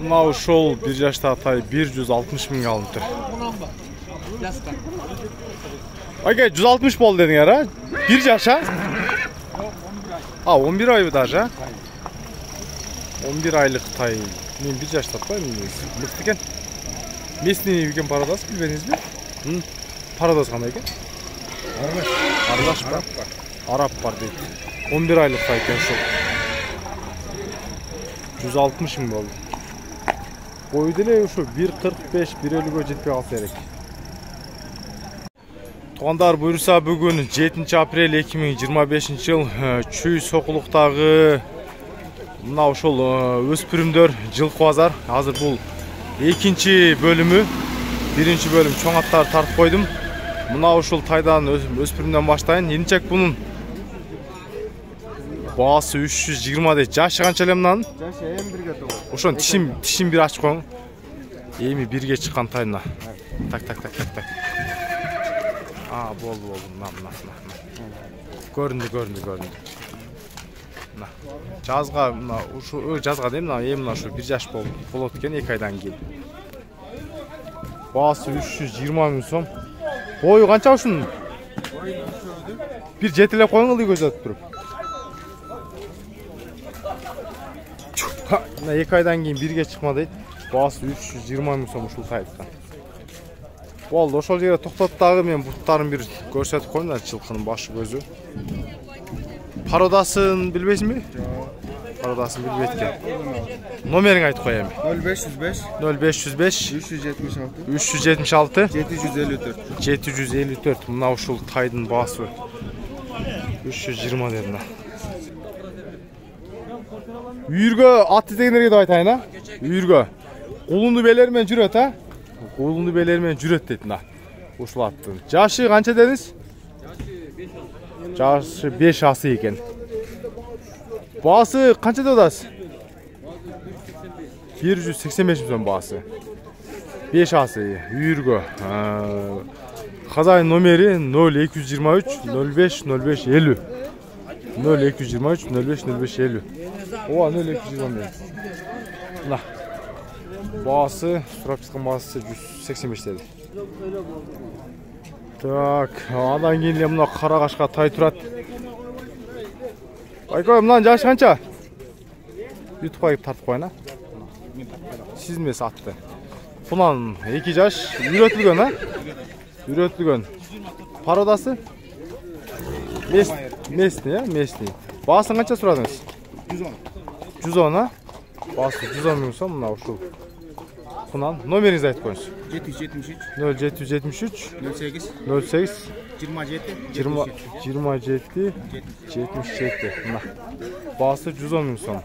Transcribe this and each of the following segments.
Мына ошол 1 жаштагы тай 160 миңге алыныптыр. Ага, 160 болду дедиңер, а? 1 жаш, а? 11 ай даже, а? 11 айлык тай. Мен 1 жаш таппайм, мыкты экен. Местный екен парадас, билбедиңизби? Парадас кандай экен? Аралаш бар. Арап бар дейт. 11 айлык тай экен ошол. 160 миң болду. Бою деле ушу 1.45, 1.50 жетпей калса керек. Тугандар, буюрса бүгүн 7 апрель 2025 жыл Чүй Сокулуктагы мына ошол өспүрүмдөр жылкы базар. Азыр бул экинчи бөлүмү. Биринчи бөлүм чоң аттарды тартып койдум. Мына ошол тайдан өспүрүмдөн баштайын. Инчек бунун баасы 320 дейт. Жашы канча эле мынанын? Жашы эми бирге толот. Ошон тишин бир ачып коюң. Эми бирге чыккан тайына. Так. Болду. Мына. Көрүндү. Мына. Жазга мына ушу жазга дейм, мына эми мына ушу 1 жаш болот экен 2 айдан кийин. Баасы 320 миң сом. Бою канча ушунун? Бир жетелеп коюң эле көзөтүп туруп. Мына 2 айдан кийин бирге чыкма дейт. Баасы 320 миң сом ушул тайдан. Болду, ошол жерге токтоп дагы мен буттарын бир көрсөтүп коеюн да, жылкынын башы көзү. Пародасын билбейсиңби? Жок. Пародасын билбейт экен. Номериңи айтып коеюн. 0505 376 754. 754. Мына ушул тайдын баасы 320 дедим да. Үйүргө ат издегендерге деп айтайын, а? Үйүргө. Кулунду белери менен жүрөт, а? Кулунду белери менен жүрөт дейт мына. Ушул аттын. Жашы канча дедиңиз? Жашы 5 асы экен. Баасы канча деп атасыз? 185 миң сом баасы. 5 асы үйүргө. Казайын номери 0223 05 05 50. 0223 05 05 50. Ооба 0220. Мына. Баасы, сурап чыккан баасы 185 деди. Так, андан кийин эле мына кара кашка тай турат. Байкой, мынанын жашы канча? Ютубка тартып коеюн, а? Сиз эмес атты. Бунан 2 жаш, үйрөтүлгөн, а? Үйрөтүлгөн. Пародасы? Местный, а? Местный. Баасын канча сурадыңыз? 110. 110, а? Баасы 110 миң сом, мына ушул. Бунан номериңизди айтып коюңуз. 773 0773 08 08 27 77. Мына. Баасы 110 миң сом.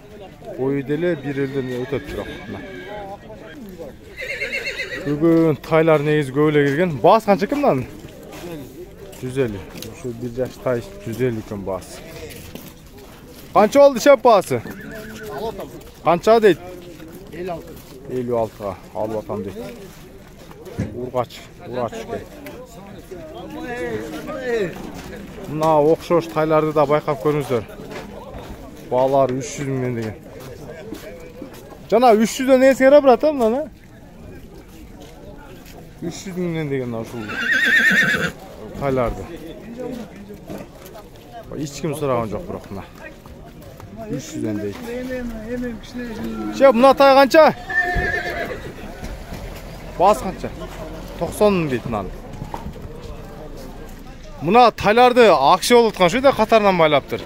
Бою деле 1.50 өтөт бирок. Мына. Бүгүн тайлар негизи көп эле келген. Баасы канча экен мынанын? 150. Ушу 1 жаш тай 150 экен баасы. Канча болду шеп баасы? Канча дейт? 56-га алып атам дейт. Ургач экен. Мына окшош тайларды да байкап көрүңүздөр. Баалар 300 миңден деген. Жана 300дөн несиңер брат, а мына? 300 миңден деген ушул тайларды. Эч ким сураган жок бирок мына. 300дөн дейт. Шеп, мына тай канча? Баасы канча? 90 миң дейт мынаны. Мына тайларды акча болуп аткан шу да катарынан байлаптыр.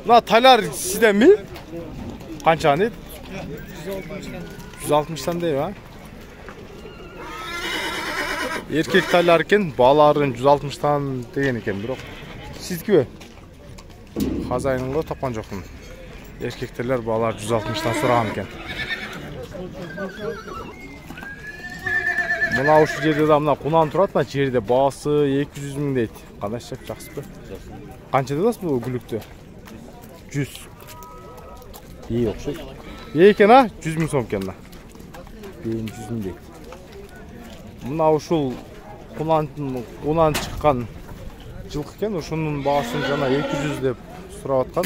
Мына тайлар сизденби? Канча дейт? 160-тан дейби, а? Эркек тайлар экен, бааларын 160-тан деген экен, бирок сиздикиби? Казайынго тапкан жокмун. Эркектерлер баалар 160-тан сураган экен. Мына ушул жерде да мына кунан турат, мына жерде баасы 200 миң дейт. Кандай шеп, жакшысызбы? Канча дедиңиз бул күлүктү? 100. Окшойт. Экен, а? 100 миң сом экен мына. 100 миң дейт. Мына ушул кунан чыккан жылкы экен, ушунун баасын жана 200 деп сурап аткан.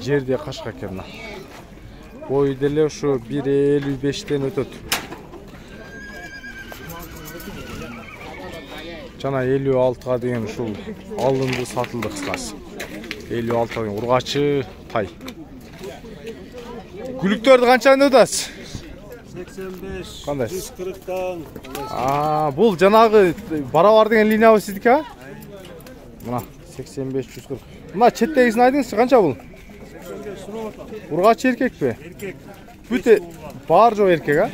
Жерде кашка экен мына. Boyu деле ушу 1.55'ten ötöt. Жана 56га деген ушул алынды сатылды кыскасы. 56га деген ургачы тай. Күлүктөрдү канчадан өтөсүз? 85, Кандай? 140'dan. Бул жанагы барабар деген линиябы сиздики, а? Мына 85 140. Мына четтегисин айдыңызчы, канча бул? 85 сұрауатам. Ургачы эркекпи? Erkek. Бүте бар жок эркек, а?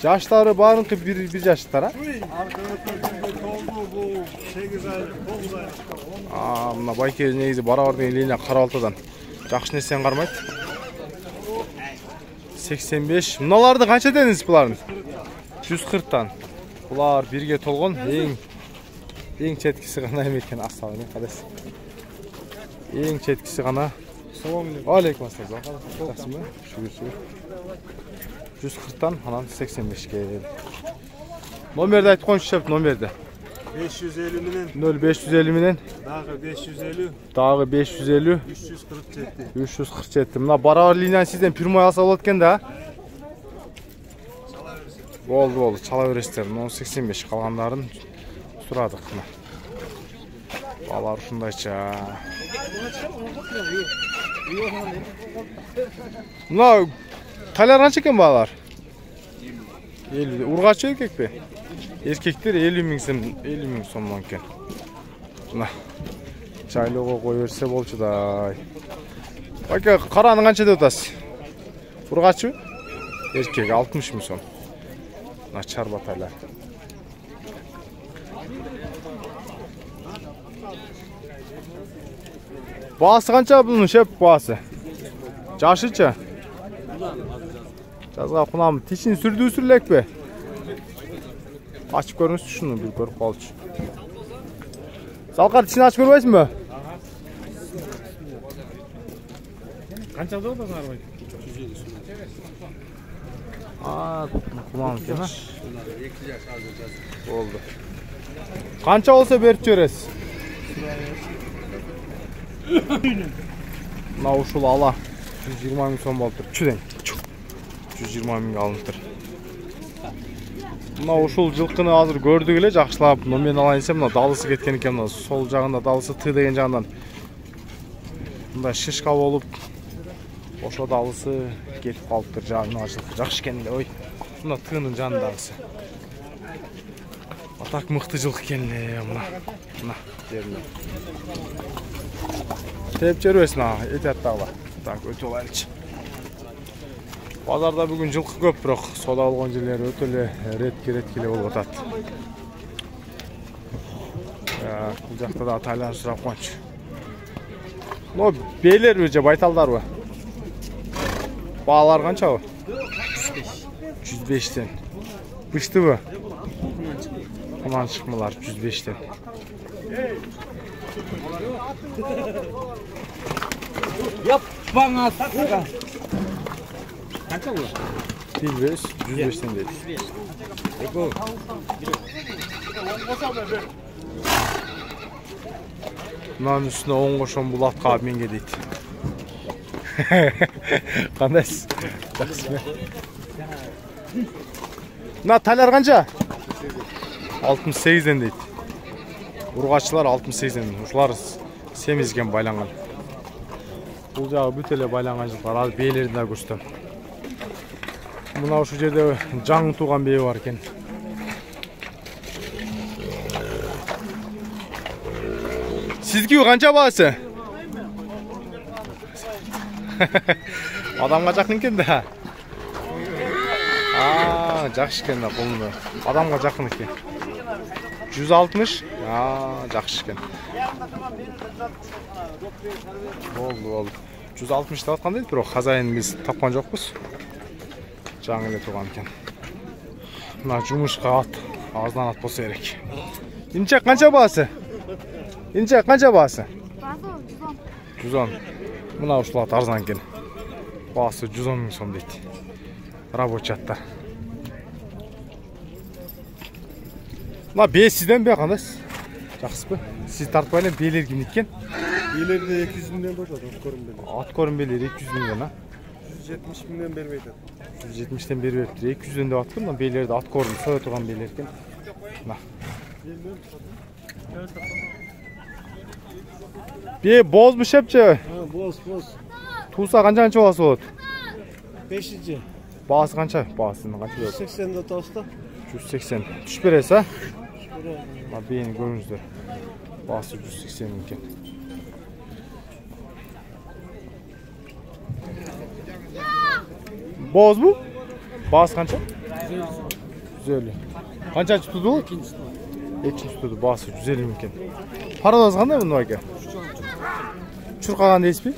Жаштары барыңкы бир жаштар, а? Arkada tölgünde oldu bu 8 aylık, 9 aylık. Мына байке негизи барабар деген линия Карабалтадан. Жакшы нерсени кармайт. 85. Мыналарды канча дедиңиз булардын? 140'tan. Булар бирге толгон эң четкиси гана экен, ассалам кадас. Эң четкиси гана. Salam aleykum. Алейкум ассалам. Жақсымы? Шүгүр. 140'tan анан 85'ке. Номерди айтып коюңузчу, шеп, номерди. 550 minen, 0550 менен dağı 550, дагы 550 347. 347. Мына барабар линияны сизден пирмой алса болот экен да. Болду, чала бересиздер. 85 калгандарын сурадык мына. Балар ушундайча. Мына талар канча экен балар? 50. Ургачы эркекпи? Эркектер 50 миң сомдон экен. Мына жайлоого кой берсе болчу да. Бака караны канча деп атасыз? Ургачы? Эркек 60 миң сом. Мына чарба талар. Baası kança bunun şep baası? Caşıça? Жазга кунам тишин сүрдүү сүрлек be. Açıp görünsün şunu bir görüp kalıcı. Salkar tişini açıp görmeysin mi? Kança da otasın arabayı? Kulağım ki ha? Oldu. Kança olsa berip göresiz. Mına uşul ala 120 ming so'm boluptur. Çüden. 120 ming alınıptır. Mına ушул жылкыны азыр көрдүк эле, жакшылап номен алайын десем, мына далысы кеткен экен, мына сол жагында далысы Т деген жагынан. Мында шишка болуп, ошо далысы кетип калыптыр, жагына ачылып. Жакшы экен эле, ой. Мына Тынын жанындагысы. Атак мыкты жылкы экен эле, мына жерине. Теп жүрөсүн, этет дагы. Так, өтө алайынчы. Базарда бүгүн жылкы көп, бирок сода алган жерлери өтө эле ретки болуп атат. Бул жакта да тайлан сурап койчу. Но бейлерби же байталдарбы? Баалар канчабы? 105'ten. Быштыбы? Куман чыкмалар 105'ten. Yap bana sıra. Kança bu? 105'ten değil. Eko. Bunun üstüne 10 koşan bulat kabinge deydi. Kandayız? Buna talar kanca? 68'den deydi. Urgaççılar 68'den. Uşular semizgen baylangan. Бұл жағы бүтеле байланған жылдар, аз бейлерін де көрсетем. Мына ошол жерде жаңы туған бейі бар екен. Сізге қанша бағасы? Адамға жақын екен да. Жақсы екен да бұлыны. Адамға жақын екен. 160? Жақсы екен. Oldu. 160 da atkan değil, bro. Kazayın biz tapkan jokpuz. Жаңы эле турган экен. Мына жумушка ат, аздан ат болсо керек. Инчек канча баасы? Инчек канча баасы? Баасы 110. Мына ушул ат арзан экен. Баасы 110 миң сом дейт. Рабочий аттар. Мына бээ сизден бе кандайсыз? Жакшысызбы? Сиз тартпай эле бээлер кимдики экен? İleride 200 milyon dolar atkorum beli. Atkorum beleri 200 milyon ha. 170 milyon bermeydi. 170'ten beri veriptir. 200'den de atkorum da beylerde atkorum söyle turgan beylerken. Nah. Bir bozmuş hepçe. Ha boz. Tuğsa kança olası olur? 5. Bağısı kança? Bağısının kança yok. 180'de tosta. 180. Tuş berese. Ha beyni görünüzdür. Bağısı 180 iken. Boz bu? Bağısı kança? 150. Kança tutudu? İkinci tutudu. Bağısı 150 iken. Paradoz qanday bunda aka? Çurqagan deysiz mi?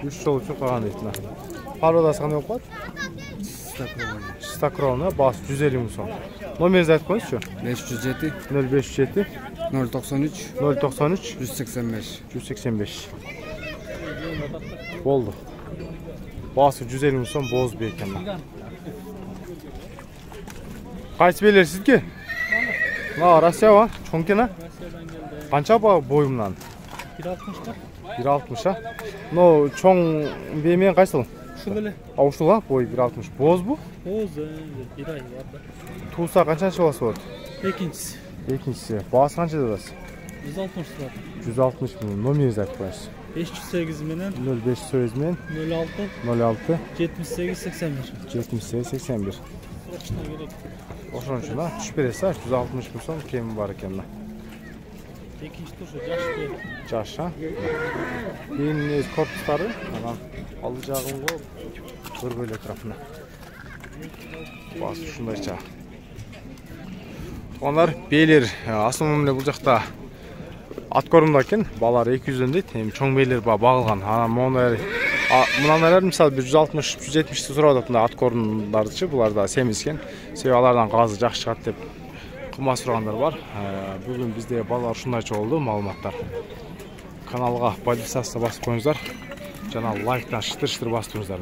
3 жол çurqagan deysiz. Paradoz qanday bo'lib qoldi? Stakrona bas 150 ming so'm. Nomeringizni aytib qo'yingizchi. 507 0507 093 093 185. 185. Bo'ldi. Bası 150 ming so'm bo'z ekan. Qaysi beler sizga? Ha, Rossiya va, cho'nkina. Qancha bo'yimdan? 1.60 ha. No, cho'ng bemen qaysi? Şöyle. Avuşluğa boy 1.60. Boz bu? Boz, bir ay vardı. Tuğsa kaçan çuvası var? İkincisi. İkincisi. Bağız kaçta orası? 160 lira. 160 milyon. Numarayı zaten koyarız. 508 milyon. 0508 milyon. 06. 06. 78 81. 78 81. Başına gerek. Oşun şuna. Tuş berese 160 milyon kemi var ekan. İkinci turşu yaş bir. Caş ha. Benim korpusları. Hemen alacağım bu. Dur böyle etrafına. Bas şunda çağ. Onlar beyler asılmamla bulacakta at korumdaken balar 200'den deydi. Hem çoğun beyler bağılgan. Bunlar misal 160-170 sıradatında at korumlardıçı. Bunlar da semizken. Seviyalardan gazı жақсы шығады деп қылма сұрағандар бар. Bugün bizde balar şundayça oldu malumatlar. Kanalga подписаться басып қойыңыздар. Жана лайктан шытыр-шытыр басып тұрыңыздар.